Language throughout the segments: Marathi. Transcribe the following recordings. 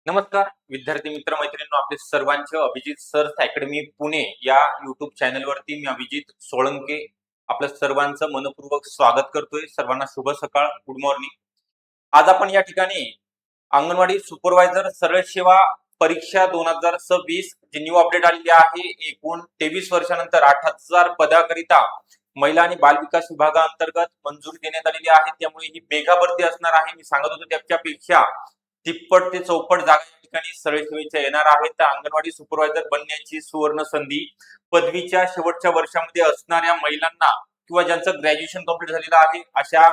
नमस्कार विद्यार्थी मित्र मैत्रिणींनो, आपले सर्वांचे अभिजित सर्च अकॅडमी पुणे या युट्यूब चॅनलवरती मी अभिजित सोळंके आपल्या सर्वांचं मनपूर्वक स्वागत करतोय. सर्वांना शुभ सकाळ, गुड मॉर्निंग. आज आपण या ठिकाणी अंगणवाडी सुपरवायझर सरळ सेवा परीक्षा 2026 जी न्यू अपडेट आलेली आहे. एकूण 23 वर्षानंतर 8,000 पदाकरिता महिला आणि बाल विकास विभागाअंतर्गत मंजुरी देण्यात आलेली आहे. त्यामुळे ही मेगा भरती असणार आहे. मी सांगत होतो त्याच्यापेक्षा तिप्पट ते चौपट जागा या ठिकाणी सरळ सेवेच्या येणार आहेत. तर अंगणवाडी सुपरवायझर बनण्याची सुवर्ण संधी पदवीच्या शेवटच्या वर्षामध्ये असणाऱ्या महिलांना किंवा ज्यांचं ग्रॅज्युएशन कंप्लीट झालेलं आहे अशा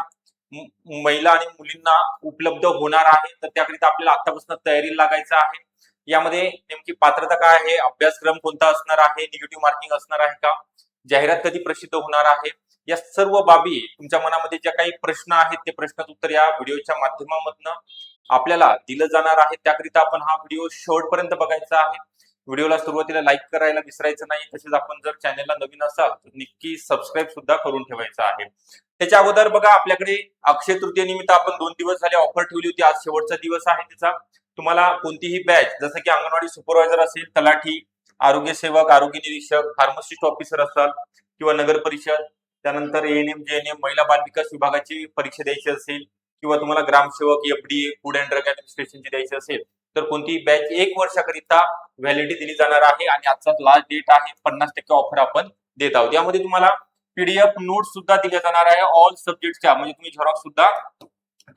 महिला आणि मुलींना उपलब्ध होणार आहे. तर त्याकरिता आपल्याला आतापासून तयारीला लागायचं आहे. यामध्ये नेमकी पात्रता काय आहे, अभ्यासक्रम कोणता असणार आहे, निगेटिव्ह मार्किंग असणार आहे का, जाहिरात कधी प्रसिद्ध होणार आहे, या सर्व बाबी तुमच्या मनामध्ये ज्या काही प्रश्न आहेत ते प्रश्नाचं उत्तर या व्हिडिओच्या माध्यमातून आपल्याला दिलं जाणार आहे. त्याकरिता आपण हा व्हिडिओ शेवटपर्यंत बघायचा आहे. व्हिडिओला सुरुवातीला लाईक करायला विसरायचं नाही. तसेच आपण जर चॅनलला नवीन असाल तर नक्की सबस्क्राईब सुद्धा करून ठेवायचं आहे. त्याच्या अगोदर बघा, आपल्याकडे अक्षय तृतीयेनिमित्त आपण 2 दिवस झाले ऑफर ठेवली होती. आज शेवटचा दिवस आहे त्याचा. तुम्हाला कोणतीही बॅच जसं की अंगणवाडी सुपरवायझर असेल, तलाठी, आरोग्य सेवक, आरोग्य निरीक्षक, फार्मासिस्ट ऑफिसर असाल किंवा नगर परिषद, त्यानंतर एएनएम, जेएनएम, महिला बाल विकास विभागाची परीक्षा द्यायची असेल किंवा तुम्हाला ग्रामसेवक, एफडीए, फूड अँड ड्रग ऍडमिनिस्ट्रेशनची द्यायची असेल तर कोणतीही बॅच 1 वर्षाकरिता व्हॅलिडिटी दिली जाणार आहे आणि आजचा लास्ट डेट आहे. 50% ऑफर आपण देत आहोत. यामध्ये तुम्हाला पीडीएफ नोट्स सुद्धा दिल्या जाणार आहे ऑल सब्जेक्टच्या, म्हणजे तुम्ही झेरॉक्स सुद्धा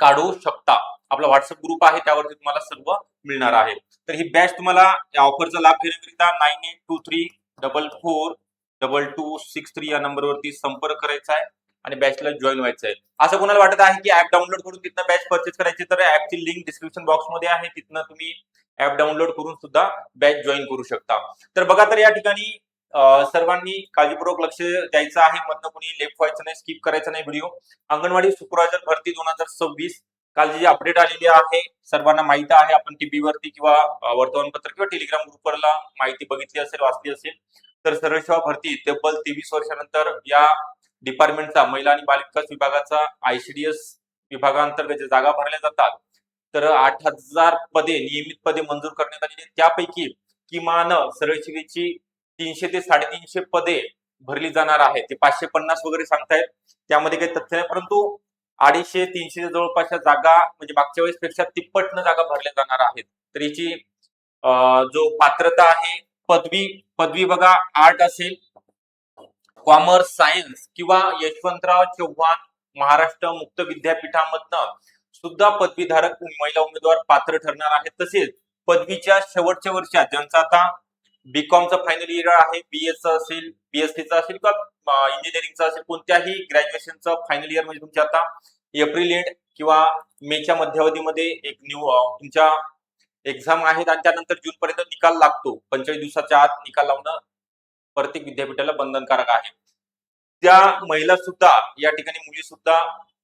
काढू शकता. आपला व्हॉट्सअप ग्रुप आहे, त्यावरती तुम्हाला सर्व मिळणार आहे. तर ही बॅच तुम्हाला या ऑफरचा लाभ घेण्याकरिता 9823442263 या नंबरवरती संपर्क करायचा आहे आणि बॅचला जॉईन व्हायचं आहे. असं कोणाला वाटत आहे की ऍप डाउनलोड करून तिथनं बॅच परचेस करायची, तर ऍपची लिंक डिस्क्रिप्शन बॉक्स मध्ये आहे. तिथनं तुम्ही ऍप डाउनलोड करून सुद्धा बॅच जॉईन करू शकता. तर बघा, तर या ठिकाणी सर्वांनी काळजीपूर्वक लक्ष द्यायचं आहे. मधनं कोणी लेफ्ट व्हायचं नाही, स्किप करायचं नाही व्हिडिओ. अंगणवाडी सुपरवायझर भरती 2026 काल जी अपडेट आलेली आहे सर्वांना माहिती आहे. आपण टीव्ही वरती किंवा वर्तमानपत्र किंवा टेलिग्राम ग्रुपवरला माहिती बघितली असेल, वाचली असेल. तर सरळ सेवा भरती तब्बल 23 वर्षानंतर या डिपार्टमेंटचा महिला आणि बाल विकास विभागाचा आयसीडीएस विभागांतर्गत जे जागा भरल्या जातात, तर 8,000 पदे नियमित पदे मंजूर करण्यात आलेली. त्यापैकी किमान सरळ सेवेची 300 ते 350 पदे भरली जाणार आहे. ते 550 वगैरे सांगतायत, त्यामध्ये काही तथ्य नाही, परंतु 250-300 जवळपासच्या जागा म्हणजे मागच्या वेळेस पेक्षा तिप्पटनं जागा भरल्या जाणार आहेत. तर याची जो पात्रता आहे, पदवी बघा, आर्ट असेल, कॉमर्स, सायन्स किंवा यशवंतराव चव्हाण महाराष्ट्र मुक्त विद्यापीठामधनं सुद्धा पदवीधारक महिला उमेदवार पात्र ठरणार आहेत. तसेच पदवीच्या शेवटच्या वर्षात ज्यांचा आता बीकॉमचं फायनल इयर आहे, बीएसचं असेल, बीएससीचं असेल किंवा इंजिनिअरिंगचं असेल, कोणत्याही ग्रॅज्युएशनचं फायनल इयर म्हणजे तुमच्या आता एप्रिल एंड किंवा मेच्या मध्यावधीमध्ये एक तुमच्या एक्झाम आहेत आणि त्यानंतर जून पर्यंत निकाल लागतो. 45 दिवसाच्या आत निकाल लावणं प्रत्येक विद्यापीठाला बंधनकारक आहे. त्या महिला सुद्धा या ठिकाणी, मुली सुद्धा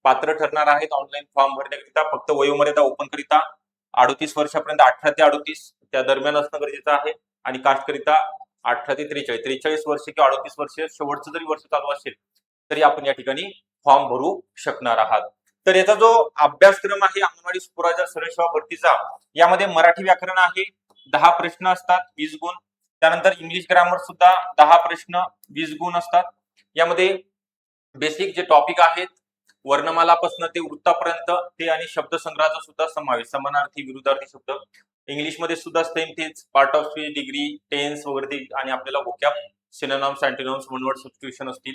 पात्र ठरणार आहेत ऑनलाईन फॉर्म भरण्याकरिता. फक्त वयोमर्यादा ओपन करिता 38 वर्षापर्यंत 18 ते 38 त्या दरम्यान असणं गरजेचं आहे आणि कास्ट करिता 18 ते 43 वर्ष किंवा 38 वर्ष शेवटचं जरी वर्ष चालू असेल तरी आपण या ठिकाणी फॉर्म भरू शकणार आहात. तर याचा जो अभ्यासक्रम आहे अंगणवाडी सुपरवायझर सरळ सेवा भरतीचा, यामध्ये मराठी व्याकरण आहे, 10 प्रश्न असतात, 20 गुण. त्यानंतर इंग्लिश ग्रामर सुद्धा 10 प्रश्न, 20 गुण असतात. यामध्ये बेसिक जे टॉपिक आहेत, वर्णमालापासून ते वृत्तापर्यंत ते आणि शब्दसंग्रहाचा सुद्धा समावेश, समानार्थी, विरुद्धार्थी शब्द. इंग्लिशमध्ये सुद्धा सेम तेच, part of speech, degree, tense वगैरे, आणि आपल्याला vocab, synonyms, antonyms, one word substitution असतील,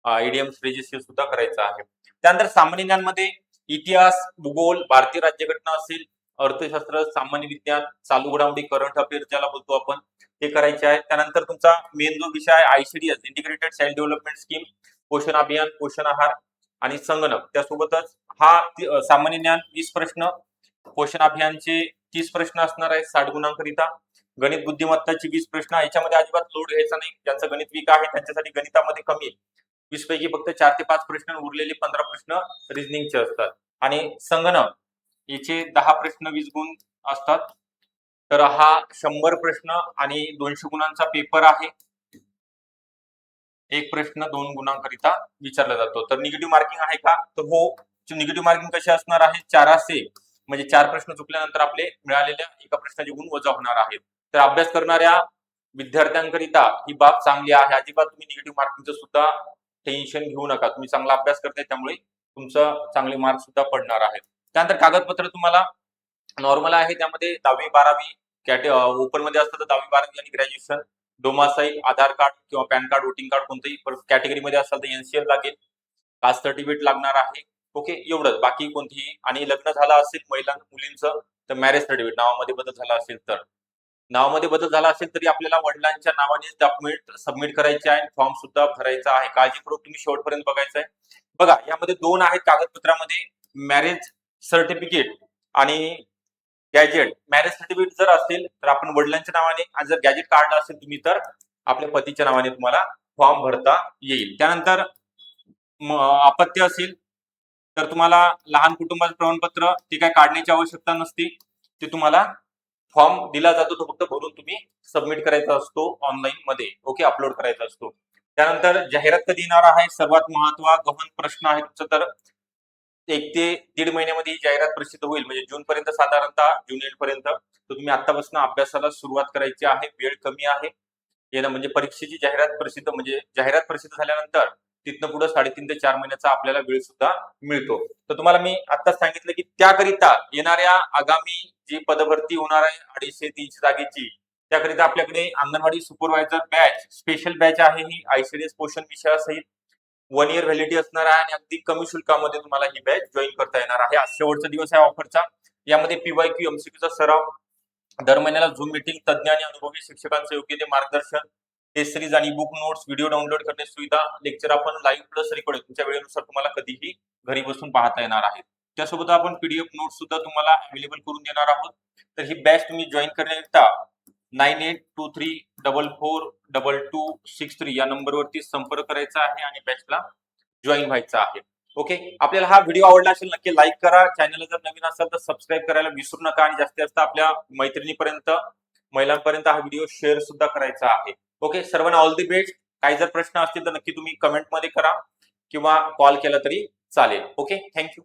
इडियम्स, फ्रेजेस हे सुद्धा करायचं आहे. त्यानंतर सामान्य ज्ञानमध्ये इतिहास, भूगोल, भारतीय राज्यघटना असेल, अर्थशास्त्र, सामान्य विज्ञान, चालू घडामोडी, करंट अफेअर ज्याला बोलतो आपण, ते करायचे आहे. त्यानंतर तुमचा मेन जो विषय आहे ICDS, integrated child development scheme, पोषण अभियान, पोषण आहार आणि संगणक. त्यासोबतच हा सामान्य ज्ञान 20 प्रश्न, पोषण अभियानचे 30 प्रश्न असणार आहे 60 गुणांकरिता, गणित बुद्धिमत्ताची 20 प्रश्न. याच्यामध्ये अजिबात लोड घ्यायचा नाही. ज्यांचं गणित वीक आहे त्यांच्यासाठी गणितामध्ये कमी 20 पैकी फक्त 4 ते 5 प्रश्न, उरलेले 15 प्रश्न रिजनिंगचे असतात. आणि संगणक याचे 10 प्रश्न 20 गुण असतात. तर हा 100 प्रश्न आणि 200 गुणांचा पेपर आहे. एक प्रश्न 2 गुणांकरिता विचारला जातो. तर निगेटिव्ह मार्किंग आहे का? तर हो. निगेटिव्ह मार्किंग कशी असणार आहे? 4 असे म्हणजे 4 प्रश्न चुकल्यानंतर आपले मिळालेल्या एका प्रश्नाचे गुण वजा होणार आहेत. तर अभ्यास करणाऱ्या विद्यार्थ्यांकरिता ही बाब चांगली आहे. अजिबात तुम्ही निगेटिव्ह मार्किंगचं सुद्धा टेन्शन घेऊ नका. तुम्ही चांगला अभ्यास करताय त्यामुळे तुमचं चांगले मार्क्स सुद्धा पडणार आहेत. त्यानंतर कागदपत्र तुम्हाला नॉर्मल आहे. त्यामध्ये 10वी 12वी ओपन मध्ये असतं तर 10वी 12वी आणि ग्रॅज्युएशन, डोमासाईल, आधार कार्ड किंवा पॅन कार्ड, वोटिंग कार्ड कोणतेही कॅटेगरीमध्ये असाल तर एनसीएल लागेल, कास्ट सर्टिफिकेट लागणार आहे. ओके, एवढंच. बाकी कोणतीही, आणि लग्न झालं असेल मुलींचं तर मॅरेज सर्टिफिकेट, नावामध्ये बदल झाला असेल तर. नावामध्ये बदल झाला असेल तरी आपल्याला वडिलांच्या नावाने डॉक्युमेंट सबमिट करायचे आहे, फॉर्म सुद्धा भरायचा आहे. काळजीपूर्वक तुम्ही शेवटपर्यंत बघायचं आहे. बघा, यामध्ये 2 आहेत कागदपत्रामध्ये, मॅरेज सर्टिफिकेट आणि गॅजेट. मॅरेज सर्टिफिकेट जर असेल तर आपण वडिलांच्या नावाने, आणि जर गॅजेट काढलं असेल तुम्ही तर आपल्या पतीच्या नावाने तुम्हाला फॉर्म भरता येईल. त्यानंतर अपत्य असेल तर तुम्हाला लहान कुटुंबाचं प्रमाणपत्र ते काय काढण्याची आवश्यकता नसते. ते तुम्हाला फॉर्म दिला जातो, तो फक्त भरून तुम्ही सबमिट करायचा असतो ऑनलाईन मध्ये. ओके, अपलोड करायचा असतो. त्यानंतर जाहिरात कधी येणार आहे, सर्वात महत्त्वाचा प्रश्न आहे तुमचा. तर 1 ते 1.5 महिन्यामध्ये ही जाहिरात प्रसिद्ध होईल, म्हणजे जून पर्यंत, साधारणतः जून एंड पर्यंत. तर तुम्ही आतापासून अभ्यासाला सुरुवात करायची आहे. वेळ कमी आहे. येणं म्हणजे परीक्षेची जाहिरात प्रसिद्ध, म्हणजे जाहिरात प्रसिद्ध झाल्यानंतर तिथनं पुढे 3.5 ते 4 महिन्याचा आपल्याला वेळ सुद्धा मिळतो. तर तुम्हाला मी आताच सांगितलं की त्याकरिता येणाऱ्या आगामी जी पदभरती होणार आहे 250-300 जागेची, त्याकरिता आपल्याकडे anganwadi supervisor batch, special batch आहे ही, आयसीडीएस पोषण विषयासहित 1 इयर व्हॅलिडिटी असणार आहे, आणि अगदी कमी शुल्कामध्ये तुम्हाला ही बॅच जॉईन करता येणार आहे. आज शेवटचा दिवस आहे ऑफरचा. यामध्ये पीवायक्यू, एमसीक्यूचा सराव, दर महिन्याला झूम मीटिंग, तज्ञ आणि अनुभवी शिक्षकांचं योग्य ते मार्गदर्शन, टेस्ट सिरीज आणि बुक नोट्स, व्हिडिओ डाउनलोड करण्याची सुविधा, लेक्चर आपण लाईव्ह प्लस रेकॉर्ड तुमच्या वेळेनुसार तुम्हाला कधीही घरी बसून पाहता येणार आहे. त्यासोबत आपण पीडीएफ नोट्स सुद्धा तुम्हाला अवेलेबल करून देणार आहोत. तर ही बॅच तुम्ही जॉईन करण्याकरिता 9823442263 या नंबरवरती संपर्क करायचा आहे आणि बॅचला जॉईन व्हायचं आहे. ओके, आपल्याला हा व्हिडिओ आवडला असेल नक्की लाईक करा. चॅनलला जर नवीन असाल तर सबस्क्राईब करायला विसरू नका, आणि जास्तीत जास्त आपल्या मैत्रिणीपर्यंत, महिलांपर्यंत हा व्हिडिओ शेअर सुद्धा करायचा आहे. ओके, सर्वांना ऑल दी बेस्ट. काही जर प्रश्न असतील तर नक्की तुम्ही कमेंट मध्ये करा किंवा कॉल केला तरी चालेल. Okay, thank you.